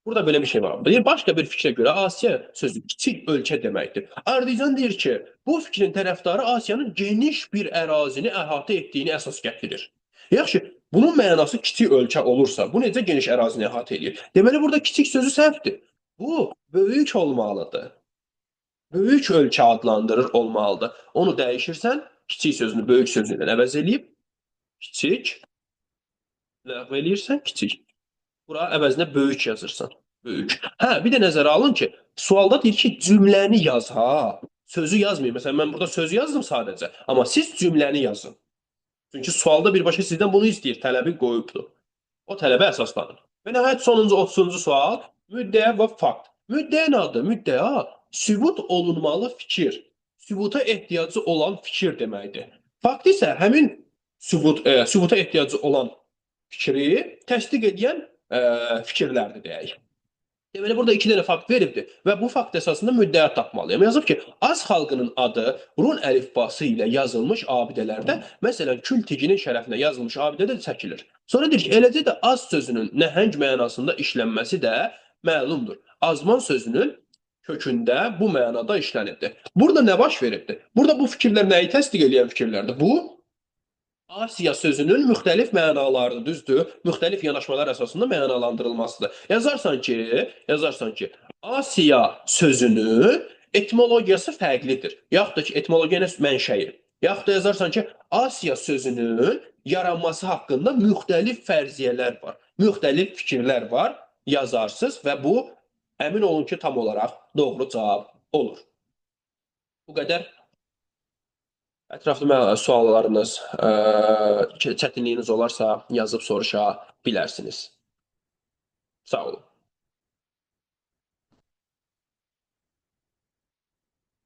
burada belə bir şey var. Deyir, başqa bir fikrə görə Asiya sözü kiçik ölkə deməkdir. Ardından deyir ki, bu fikrin tərəfdarı Asiyanın geniş bir ərazini əhatə etdiyini əsas gətirir. Yaxşı, bunun mənası kiçik ölkə olursa, bu necə geniş ərazini əhatə edir? Deməli, burada kiçik sözü səhvdir. Bu, böyük olmalıdır. Böyük ölkə adlandırır olmalıdır. Onu dəyişirsən, kiçik sözünü böyük sözü ilə əvəz eləyib, kiçik, ləğv eləyirsən, kiçik. Bura əvəzinə böyük yazırsan. Böyük. Hə, bir də nəzərə alın ki, sualda deyir ki, cümləni yaz, ha. Sözü yazmayın. Məsələn, mən burada sözü yazdım sadəcə. Amma siz cümləni yazın. Çünki sualda birbaşa sizdən bunu istəyir. Tələbi qoyubdur. O tələbə əsaslanır. Və nəhayət sonuncu 30-cu sual. Müddəə və fakt. Müddəə nədir? Müddəa sübut olunmalı fikir. Sübuta ehtiyacı olan fikir deməkdir. Fakt isə həmin sübuta ehtiyacı olan fikri təsdiq edən fikirlərdir deyək. Deməli, burada iki dənə fakt veribdir və bu fakt əsasında müddəat tapmalıyım. Yazıb ki, Az xalqının adı run əlifbası ilə yazılmış abidələrdə, məsələn, Kül tiginin şərəfinə yazılmış abidədə çəkilir. Sonra deyir ki, eləcə də az sözünün nəhəng mənasında işlənməsi də məlumdur. Azman sözünün kökündə bu mənada işlənibdir. Burada nə baş veribdir? Burada bu fikirlər nəyi təsdiq edən fikirlərdir? Bu, Asiya sözünün müxtəlif mənalarıdır, düzdür? Müxtəlif yanaşmalar əsasında mənalandırılmasıdır. Yazarsan ki, Asiya sözünün etimologiyası fərqlidir. Yaxud da ki, etimologiyanın mənşəyi. Yaxud da yazarsan ki, Asiya sözünün yaranması haqqında müxtəlif fərziyyələr var, müxtəlif fikirlər var, yazarsınız və bu, əmin olun ki, tam olaraq doğru cavab olur. Bu qədər. Ətraflı suallarınız, çətinliyiniz olarsa yazıb soruşa bilərsiniz. Sağ olun.